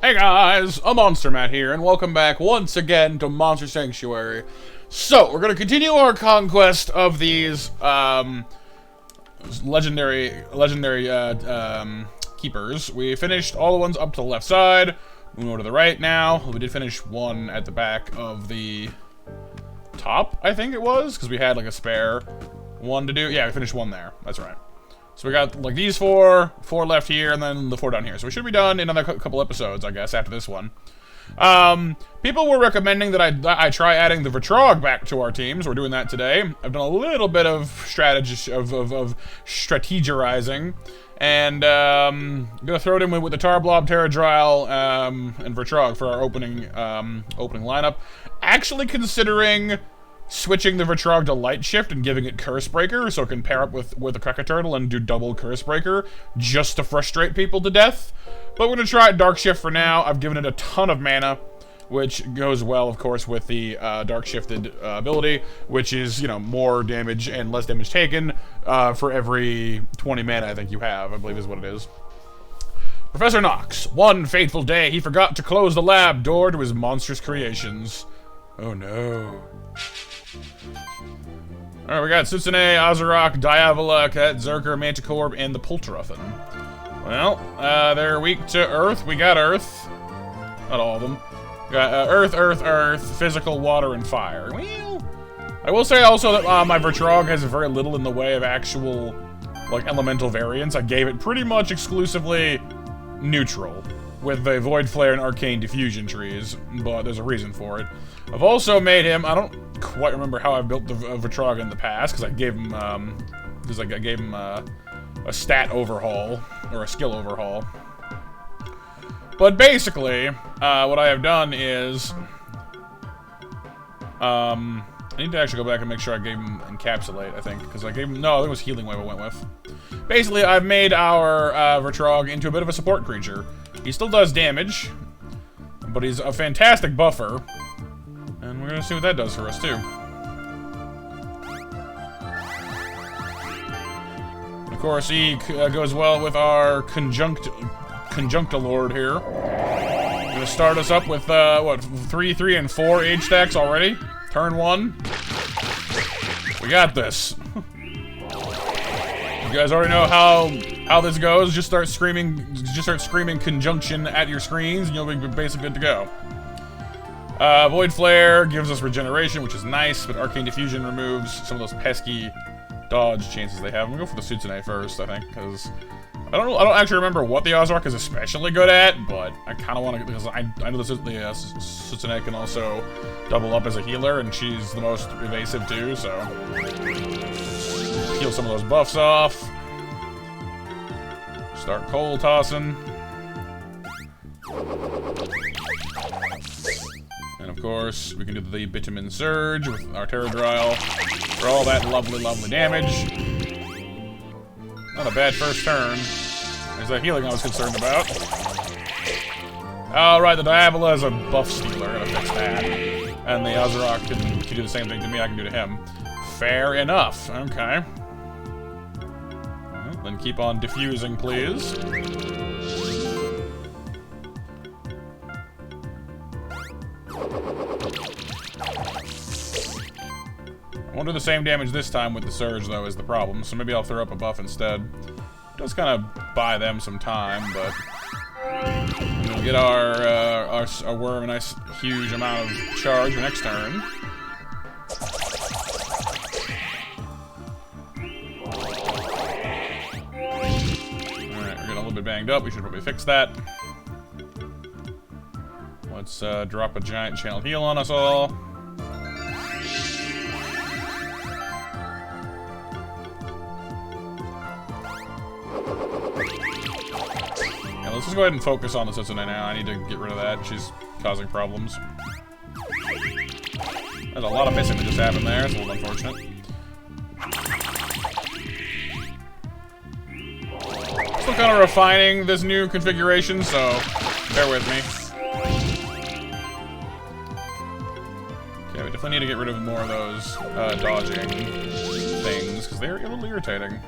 Hey guys, a Monster Matt here, and welcome back once again to Monster Sanctuary. So, we're gonna continue our conquest of these, legendary keepers. We finished all the ones up to the left side. We go to the right now. We did finish one at the back of the top, I think it was, because we had like a spare one to do. Yeah, we finished one there. That's right. So we got like these four left here, and then the four down here. So we should be done in another couple episodes, I guess, after this one. People were recommending that I try adding the Vertraag back to our teams. We're doing that today. I've done a little bit of strategizing, and I'm gonna throw it in with the Tarblob, Terradryle, and Vertraag for our opening lineup. Actually considering switching the Vertraag to Light Shift and giving it Curse Breaker so it can pair up with the Cracker Turtle and do double Curse Breaker just to frustrate people to death. But we're going to try Dark Shift for now. I've given it a ton of mana, which goes well, of course, with the Dark Shifted ability, which is, you know, more damage and less damage taken for every 20 mana I think you have, I believe is what it is. Professor Knox. One fateful day, he forgot to close the lab door to his monstrous creations. Oh no. Alright, we got Sutsune, Azurok, Diavola, Cat, Zerker, Manticore, and the Polteruthan. Well, they're weak to Earth. We got Earth. Not all of them. We got Earth, Physical, Water, and Fire. Well, I will say also that my Vertraag has very little in the way of actual, like, elemental variants. I gave it pretty much exclusively neutral, with the Void Flare and Arcane Diffusion trees, but there's a reason for it. I've also made him, I don't quite remember how I built the Vertraag in the past, because I gave him, a stat overhaul, or a skill overhaul. But basically, what I have done is, I need to actually go back and make sure I gave him Encapsulate, I think, because I gave him, no, I think it was Healing Wave I went with. Basically, I've made our Vertraag into a bit of a support creature. He still does damage, but he's a fantastic buffer. And we're gonna see what that does for us, too. Of course, he goes well with our Conjunctilord here. Gonna start us up with, what, 3, 3, and 4 age stacks already? Turn 1. We got this. You guys already know how this goes. Just start screaming conjunction at your screens, and you'll be basically good to go. Void Flare gives us regeneration, which is nice, but Arcane Diffusion removes some of those pesky dodge chances they have. I'm gonna go for the Sutsune first, I think, because I don't actually remember what the Azurok is especially good at, but I kind of want to, because I know the Sutsune can also double up as a healer, and she's the most evasive too, so heal some of those buffs off. Start cold tossing. And of course, we can do the Bitumen Surge with our Terradryle for all that lovely, lovely damage. Not a bad first turn. There's that healing I was concerned about. Alright, the Diavola is a buff stealer, gonna fix that. And the Azurok can do the same thing to me I can do to him. Fair enough, okay. Well, then keep on diffusing, please. I won't do the same damage this time with the Surge, though, is the problem, so maybe I'll throw up a buff instead. It does kind of buy them some time, but we'll get our worm a nice, huge amount of charge for next turn. Alright, we're getting a little bit banged up. We should probably fix that. Let's drop a giant channel heal on us all. Let's just go ahead and focus on the Sutsune now. I need to get rid of that. She's causing problems. There's a lot of missing that just happened there. It's a little unfortunate. Still kind of refining this new configuration, so bear with me. Okay, we definitely need to get rid of more of those dodging things, because they're a little irritating.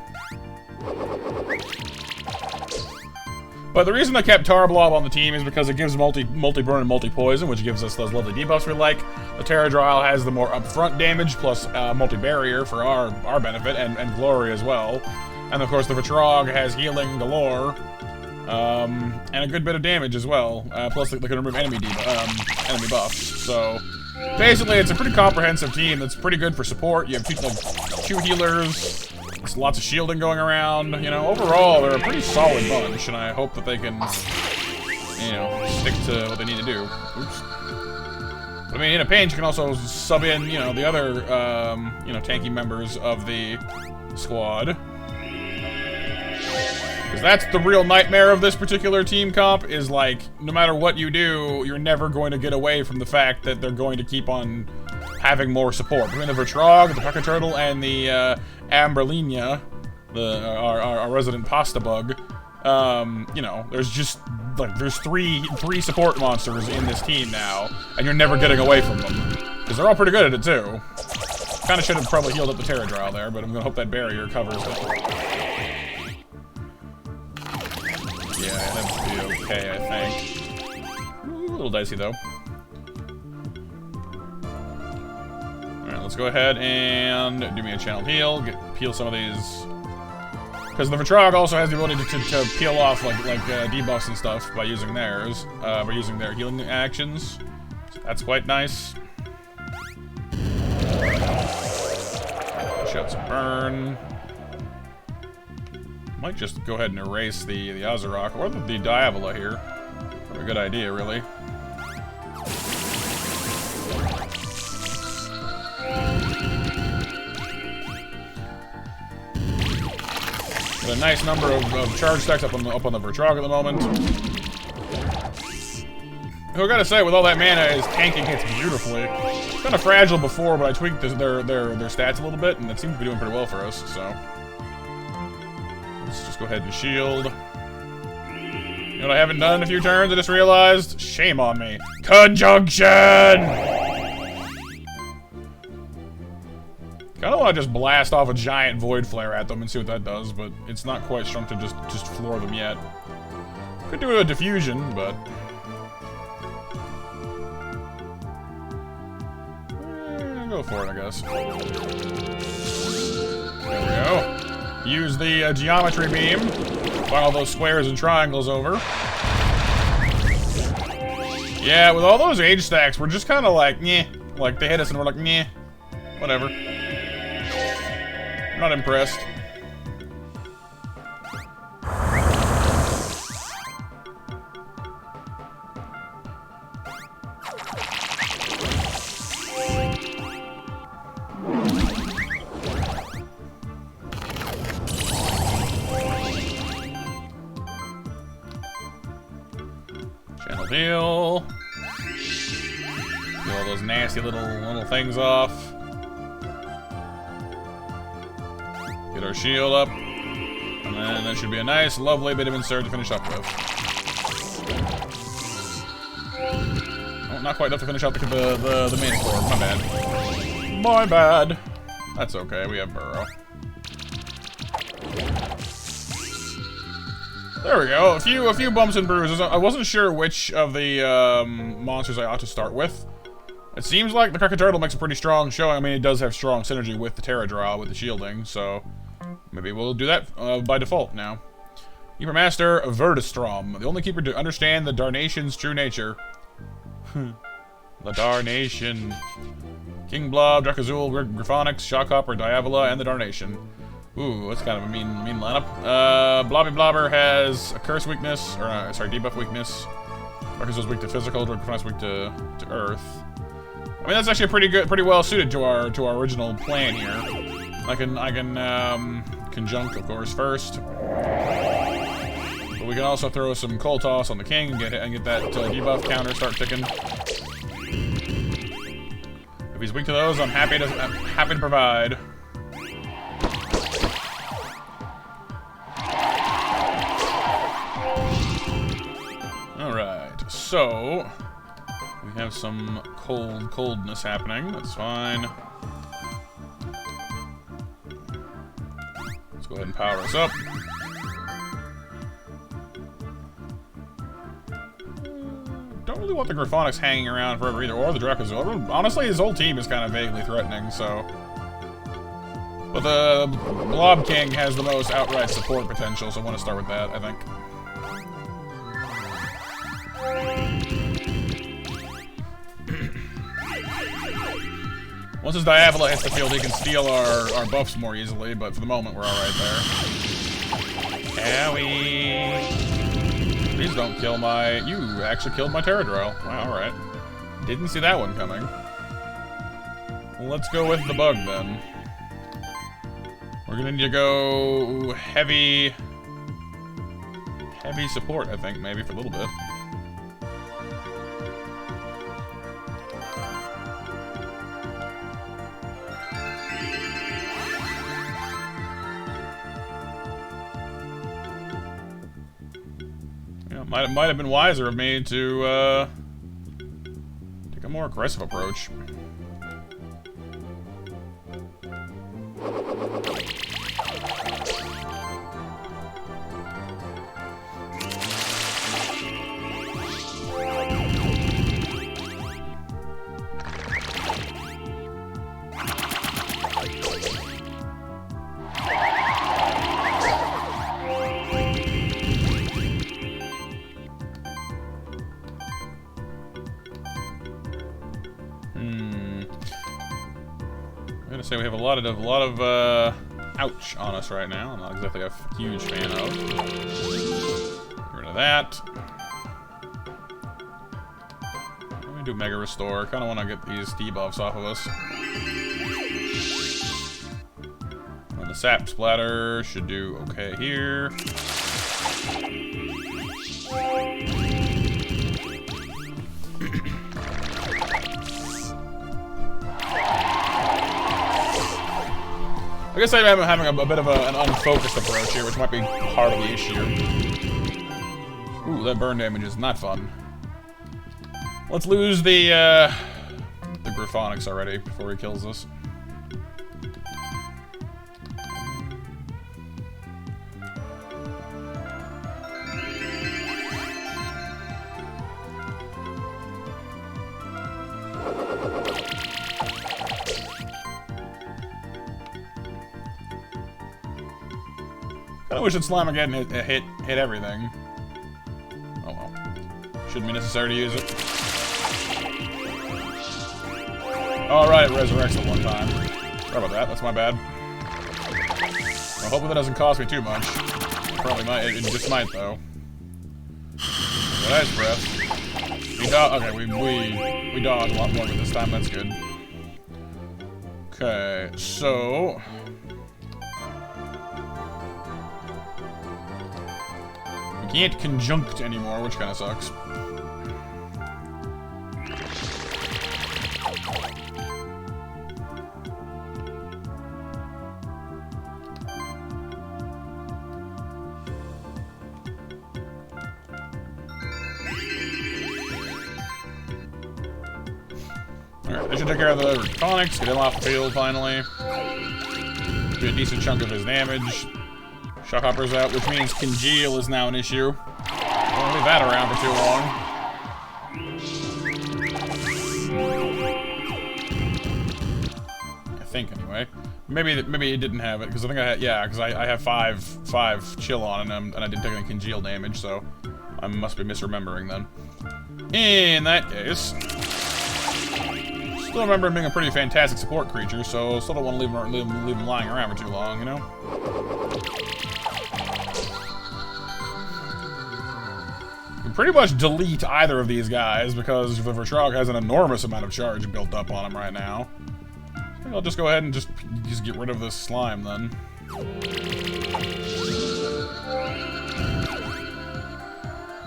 But the reason I kept Tarblob on the team is because it gives multi-burn and multi-poison, which gives us those lovely debuffs we like. The Pterodryle has the more upfront damage, plus multi-barrier for our benefit, and glory as well. And of course the Vertraag has healing galore, and a good bit of damage as well. Plus they can remove enemy buffs. So basically it's a pretty comprehensive team that's pretty good for support. You have two healers. There's lots of shielding going around. You know, overall, they're a pretty solid bunch, and I hope that they can, you know, stick to what they need to do. Oops. But, I mean, in a pinch, you can also sub in, you know, the other, you know, tanky members of the squad. Because that's the real nightmare of this particular team comp, is, like, no matter what you do, you're never going to get away from the fact that they're going to keep on having more support. Between the Vertraag, the Pucker Turtle, and the Amberlinia, our resident pasta bug, you know, there's just like there's three support monsters in this team now, and you're never getting away from them because they're all pretty good at it too. Kind of should have probably healed up the Pterodryle there, but I'm gonna hope that barrier covers it. Yeah, that'd be okay, I think. Ooh, a little dicey though. Let's go ahead and do me a channeled heal. Peel some of these, because the Vertraag also has the ability to peel off like debuffs and stuff by using theirs, by using their healing actions. So that's quite nice. Shout some burn. Might just go ahead and erase the Azeroth or the Diavola here. Probably a good idea, really. Got a nice number of charge stacks up on the Vertraag at the moment. I gotta say, with all that mana, his tanking hits beautifully. It's kind of fragile before, but I tweaked their stats a little bit, and it seems to be doing pretty well for us. So let's just go ahead and shield. You know what I haven't done in a few turns? I just realized. Shame on me. Conjunction. I don't want to just blast off a giant void flare at them and see what that does, but it's not quite strong to just floor them yet. Could do a diffusion, but go for it, I guess. There we go. Use the geometry beam. Fire all those squares and triangles over. Yeah, with all those age stacks, we're just kind of like, nyeh. Like, they hit us and we're like, nyeh. Whatever. I'm not impressed. Channel heal. Get all those nasty little things off. Get our shield up, and then that should be a nice, lovely bit of insert to finish up with. Oh, not quite enough to finish out the main core. My bad. My bad. That's okay. We have Burrow. There we go. A few bumps and bruises. I wasn't sure which of the monsters I ought to start with. It seems like the Crooked Turtle makes a pretty strong showing. I mean, it does have strong synergy with the Pterodryle, with the shielding, so maybe we'll do that by default now. Keeper Master Avertastrom, the only keeper to understand the Darnation's true nature. The Darnation. King Blob, Drakazul, Griphonix, Shockhopper, Diavola, and the Darnation. Ooh, that's kind of a mean lineup. Blobby Blobber has a curse weakness, or sorry, debuff weakness. Drakazul's weak to physical, Griphonix weak to earth. I mean, that's actually pretty well suited to our original plan here. I can conjunct, of course, first, but we can also throw some Cold Toss on the king and get that debuff counter start ticking. If he's weak to those, I'm happy to provide. All right, so we have some coldness happening. That's fine. Let's go ahead and power us up. don't really want the Griffonics hanging around forever either, or the Dracozoa. Honestly, his whole team is kind of vaguely threatening, so... But the Blob King has the most outright support potential, so I want to start with that, I think. Once his Diavola hits the field, he can steal our buffs more easily, but for the moment, we're alright there. Owie! Please don't kill my... You actually killed my Pterodryle. Wow, alright. Didn't see that one coming. Let's go with the bug, then. We're gonna need to go heavy support, I think, maybe, for a little bit. Might have been wiser of me to take a more aggressive approach. Say we have a lot of ouch on us right now. I'm not exactly a huge fan of. Get rid of that. Let me do Mega Restore. Kind of want to get these debuffs off of us. And the Sap Splatter should do okay here. I guess I'm having a bit of an unfocused approach here, which might be part of the issue. Ooh, that burn damage is not fun. Let's lose the Griffonics already before he kills us. I wish that Slamageddon hit everything. Oh well. Shouldn't be necessary to use it. Alright, it resurrects at one time. Sorry about that, that's my bad. Well, hopefully that doesn't cost me too much. It probably might, it just might though. Nice breath. Okay, we dodged a lot more than this time, that's good. Okay, so... Can't conjunct anymore, which kind of sucks. Alright, I should take care of the Phonics, get him off the field finally. Do a decent chunk of his damage. Shockhopper's out, which means Congeal is now an issue. Don't leave that around for too long. I think, anyway. Maybe it didn't have it, because I think I had, yeah, because I have five chill on him, and I didn't take any Congeal damage, so I must be misremembering then. In that case, still remember him being a pretty fantastic support creature, so still don't want to leave him lying around for too long, you know? Pretty much delete either of these guys because the Vertraag has an enormous amount of charge built up on him right now. I think I'll just go ahead and just get rid of this slime then.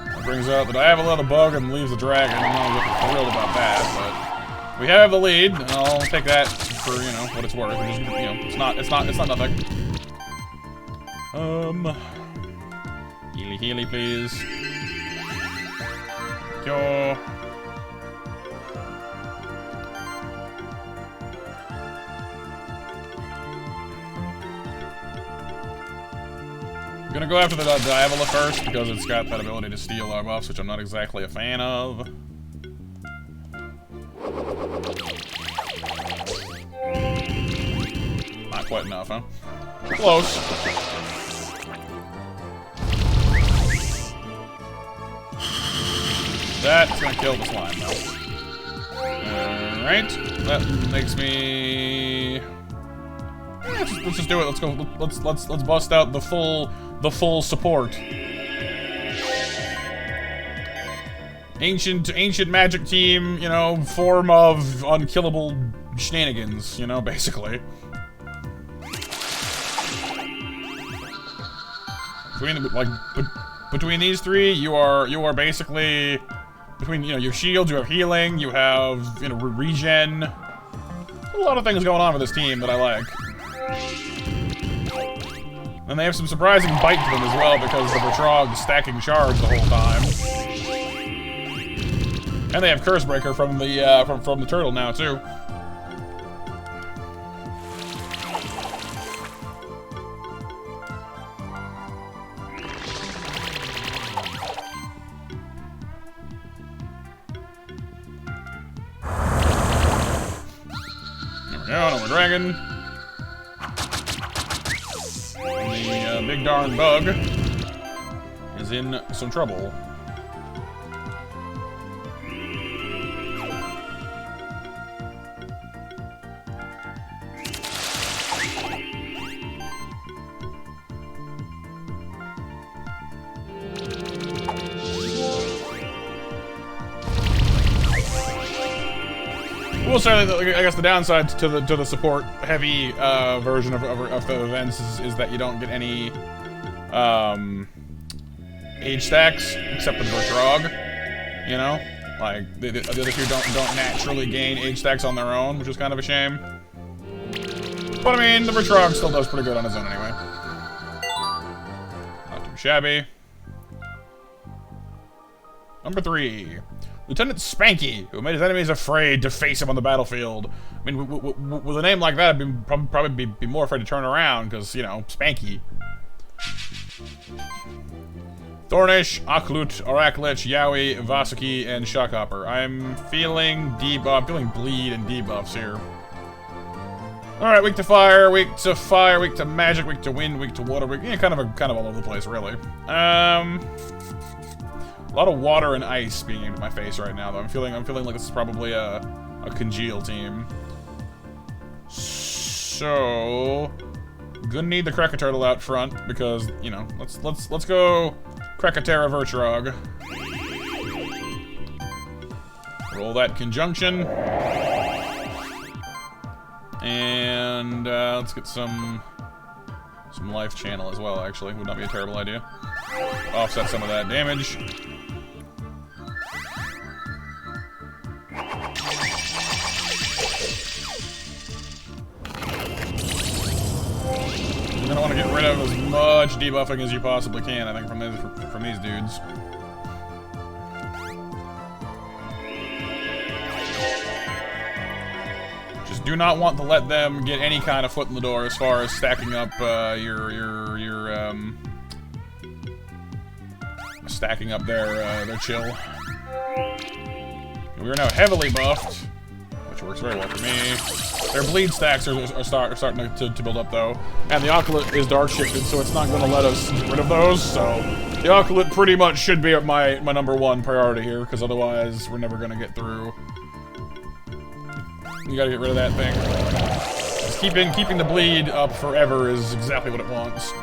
That brings out the Diavola, the bug, and leaves the dragon. I'm not looking thrilled about that, but we have the lead, and I'll take that for, you know, what it's worth. Just, you know, it's not nothing. Healy, please. Yo. gonna go after the Diavola first because it's got that ability to steal our buffs, which I'm not exactly a fan of. Not quite enough, huh? Close. That's gonna kill the slime, though. Alright. That makes me... Let's just do it. Let's go. Let's bust out the full support. Ancient magic team, you know, form of unkillable shenanigans, you know, basically. Between these three, you are basically between, you know, your shields, you have healing, you have, you know, regen. A lot of things going on with this team that I like. And they have some surprising bite to them as well because the Vertraag is stacking shards the whole time. And they have Cursebreaker from the turtle now too. There we go, another dragon. The big darn bug is in some trouble. We'll say, I guess the downside to the support heavy version of the events is that you don't get any age stacks except for the Vertraag. You know, like the other two don't naturally gain age stacks on their own, which is kind of a shame. But I mean, the Vertraag still does pretty good on his own anyway. Not too shabby. Number 3. Lieutenant Spanky, who made his enemies afraid to face him on the battlefield. I mean, with a name like that, I'd probably be more afraid to turn around, because, you know, Spanky. Thornish, Aklut, Oraklich, Yowie, Vasuki, and Shockhopper. I'm feeling bleed and debuffs here. Alright, weak to fire, weak to magic, weak to wind, weak to water, weak, yeah, kind of all over the place, really. A lot of water and ice being aimed at my face right now, though. I'm feeling like this is probably a congeal team. So, gonna need the Krakatoa out front because, you know, let's go Krakatera Vertraag. Roll that conjunction. And let's get some life channel as well, actually. Would not be a terrible idea. Offset some of that damage. You're gonna want to get rid of as much debuffing as you possibly can, I think, from these dudes. Just do not want to let them get any kind of foot in the door as far as stacking up stacking up their chill. We are now heavily buffed, which works very well for me. Their bleed stacks are starting to build up, though. And the Oculate is dark shifted, so it's not going to let us get rid of those. So the Oculate pretty much should be my number 1 priority here, because otherwise we're never going to get through. You gotta get rid of that thing. Just keeping the bleed up forever is exactly what it wants.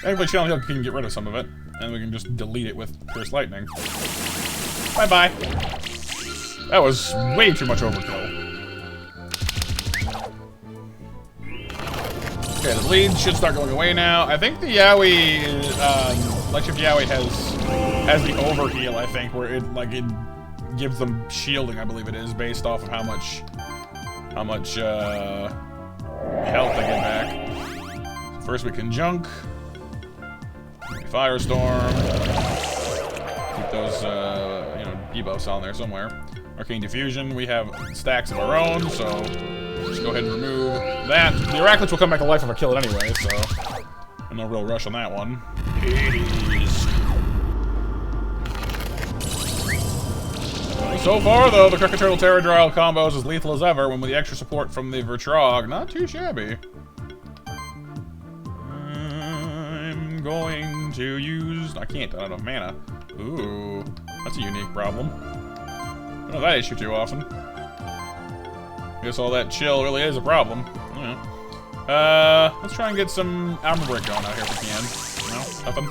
Anyway, Channel Heal can get rid of some of it, and we can just delete it with Pierce Lightning. Bye-bye. That was way too much overkill. Okay, the bleed should start going away now. I think the Yowie, Lecture Yowie has the overheal, I think, where it gives them shielding, I believe it is, based off of how much health they get back. So first we can junk. Firestorm. Keep those, you know, debuffs on there somewhere. Arcane Diffusion. We have stacks of our own, so just go ahead and remove that. The Arachnid will come back to life if I kill it anyway, so no real rush on that one. Hades. So far, though, the Cricket Turtle Pterodryle combo is as lethal as ever, when with the extra support from the Vertraag. Not too shabby. I'm going to use... I can't, I don't have mana. Ooh, that's a unique problem. I don't have that issue too often. Guess all that chill really is a problem. Yeah. Let's try and get some armor break going out here if we can. No, nothing.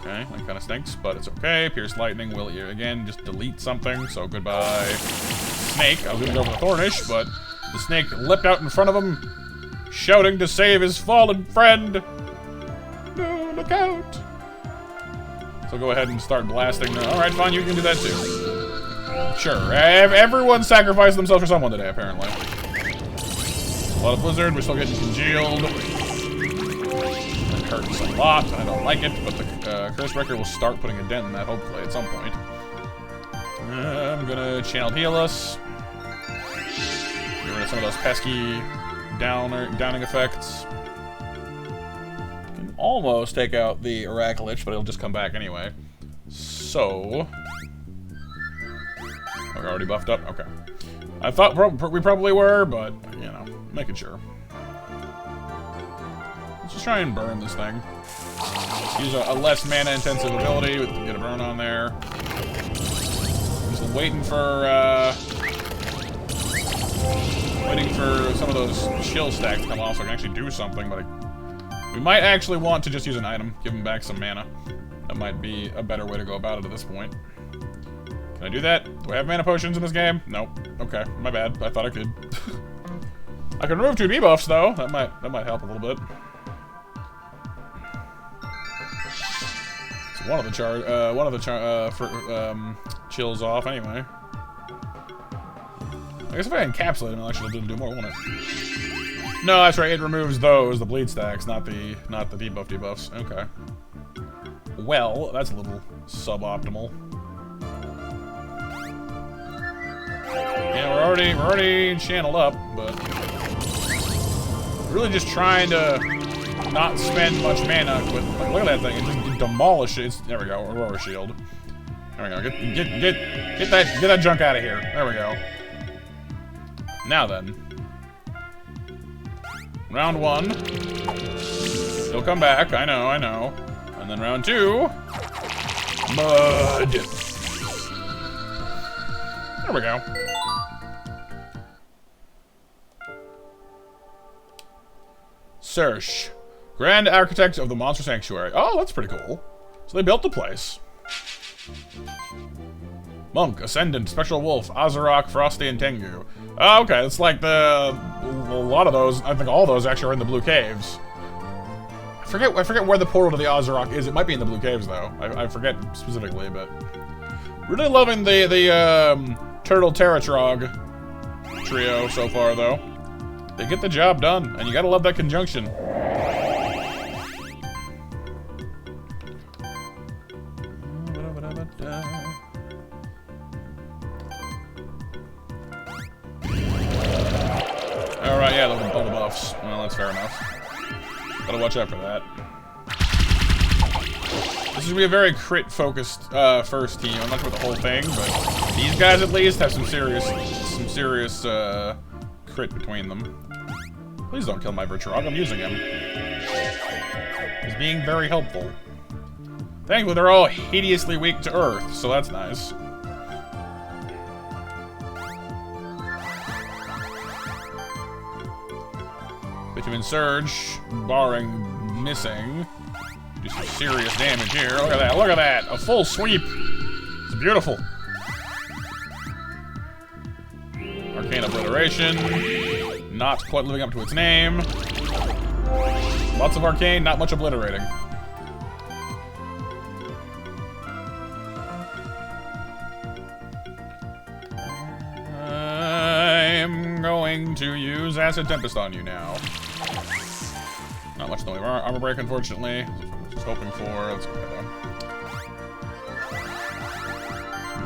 Okay, that kind of stinks, but it's okay. Pierce Lightning will, again, just delete something, so goodbye. Snake. I was gonna go for the Thornish, but the snake leapt out in front of him, shouting to save his fallen friend. No, look out. So go ahead and start blasting. Alright, fine, you can do that too. Sure, everyone sacrificed themselves for someone today, apparently. A lot of Blizzard, we're still getting congealed. That hurts a lot, I don't like it, but the Curse Breaker will start putting a dent in that, hopefully, at some point. I'm gonna Channeled Heal us. Get rid of some of those pesky downing effects. Can almost take out the Arachlich, but it'll just come back anyway. So... We're already buffed up? Okay. I thought we probably were, but, you know, making sure. Let's just try and burn this thing. Use a less mana-intensive ability. Get a burn on there. Just waiting for some of those chill stacks to come off so I can actually do something, but we might actually want to just use an item. Give him back some mana. That might be a better way to go about it at this point. Can I do that? Do I have mana potions in this game? Nope. Okay, my bad. I thought I could. I can remove 2 debuffs though. That might help a little bit. So one of the chills off anyway. I guess if I encapsulate him, I'll actually do more, won't it? No, that's right. It removes those, the bleed stacks, not the debuffs. Okay. Well, that's a little suboptimal. Yeah, we're already channeled up, but really just trying to not spend much mana with. Like, look at that thing! It just demolish it. There we go. Aurora Shield. There we go. Get that junk out of here. There we go. Now then, round 1. He'll come back. I know. And then round 2. Mud. There we go. Sersh, Grand Architect of the Monster Sanctuary. Oh, that's pretty cool. So they built the place. Monk, Ascendant, Spectral Wolf, Azeroth, Frosty, and Tengu. Oh, okay, it's like a lot of those, I think all those actually are in the Blue Caves. I forget where the portal to the Azeroth is. It might be in the Blue Caves, though. I forget specifically, but... Really loving the Turtle Pterodryle trio so far, though. They get the job done, and you gotta love that conjunction. Alright, yeah, all the buffs. Well, that's fair enough. Gotta watch out for that. This is gonna be a very crit-focused first team. I'm not sure about the whole thing, but these guys at least have some serious crit between them. Please don't kill my Vertraag. I'm using him. He's being very helpful. Thankfully, they're all hideously weak to Earth, so that's nice. Bitumen Surge, barring missing. Do some serious damage here. Look at that, look at that! A full sweep! It's beautiful. Arcane Obliteration. Not quite living up to its name. Lots of arcane, not much obliterating. I'm going to use Acid Tempest on you now. Not much in the way of armor break, unfortunately. Just hoping for. Let's go ahead.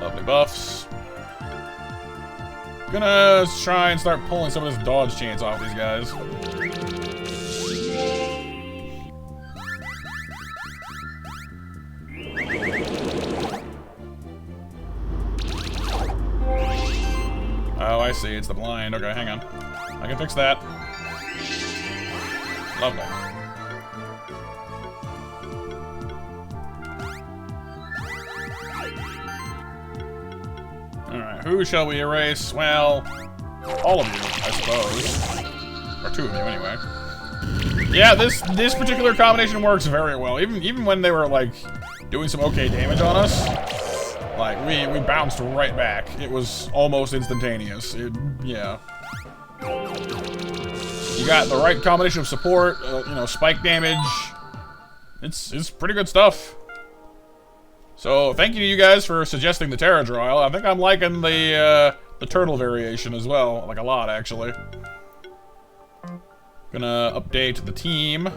Lovely buffs. Gonna try and start pulling some of this dodge chance off these guys. Oh, I see. It's the blind. Okay, hang on. I can fix that. Lovely. Alright, who shall we erase? Well, all of you, I suppose. Or 2 of you, anyway. Yeah, this particular combination works very well. Even when they were, like, doing some okay damage on us, like, we bounced right back. It was almost instantaneous. Yeah. You got the right combination of support, you know, spike damage. It's pretty good stuff. So, thank you to you guys for suggesting the Terradroil. I think I'm liking the turtle variation as well. Like, a lot, actually. Gonna update the team.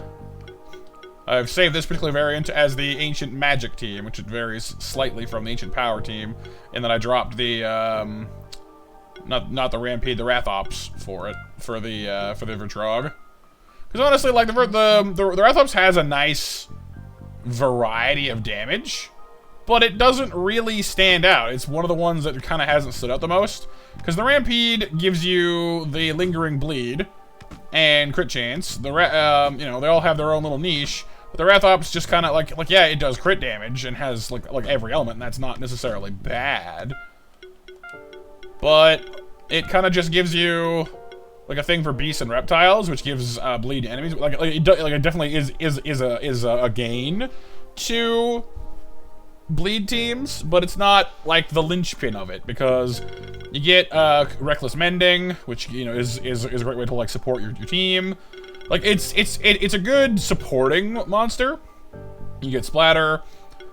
I've saved this particular variant as the Ancient Magic team, which it varies slightly from the Ancient Power team, and then I dropped the, not the Rampede, the Rathops for it, for the Vertraag. Because honestly, like, the Rathops has a nice variety of damage, but it doesn't really stand out. It's one of the ones that kind of hasn't stood out the most. Because the Rampede gives you the Lingering Bleed and crit chance. You know, they all have their own little niche. But the Rathops just kind of like yeah, it does crit damage and has like every element, and that's not necessarily bad. But it kind of just gives you like a thing for beasts and reptiles, which gives bleed to enemies. It definitely is a gain to bleed teams, but it's not like the linchpin of it, because you get reckless mending, which, you know, is a great way to like support your team. Like, it's a good supporting monster. You get splatter.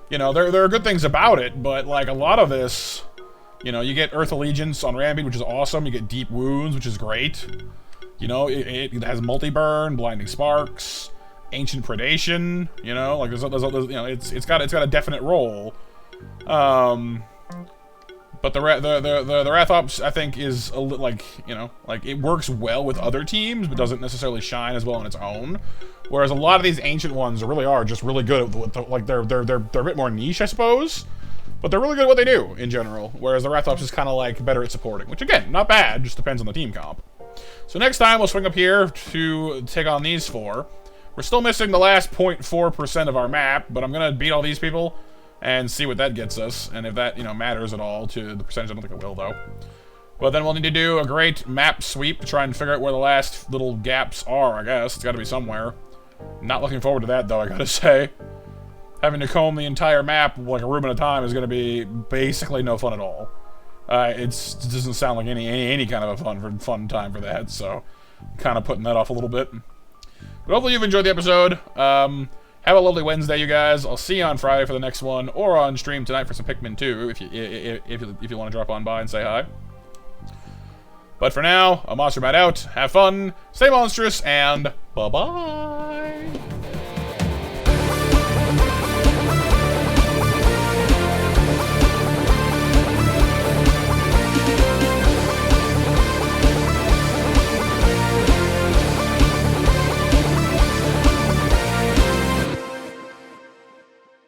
You know, there are good things about it, but like a lot of this, you know, you get Earth Allegiance on Rampede, which is awesome. You get Deep Wounds, which is great. You know, it has multi-burn, blinding sparks, ancient predation. You know, like there's you know, it's got a definite role. But the Rathops, I think, is a like, you know, like it works well with other teams, but doesn't necessarily shine as well on its own. Whereas a lot of these ancient ones really are just really good at like they're a bit more niche, I suppose, but they're really good at what they do in general. Whereas the Rathops is kind of like better at supporting, which again, not bad, just depends on the team comp. So next time we'll swing up here to take on these 4. We're still missing the last 0.4% of our map, but I'm gonna beat all these people and see what that gets us, and if that, you know, matters at all to the percentage. I don't think it will, though. But then we'll need to do a great map sweep to try and figure out where the last little gaps are, I guess. It's gotta be somewhere. Not looking forward to that, though, I gotta say. Having to comb the entire map, like a room at a time, is gonna be basically no fun at all. It doesn't sound like any kind of a fun time for that, so kind of putting that off a little bit. But hopefully you've enjoyed the episode. Have a lovely Wednesday, you guys. I'll see you on Friday for the next one, or on stream tonight for some Pikmin 2, if you want to drop on by and say hi. But for now, I'm Monster Matt out. Have fun, stay monstrous, and bye-bye.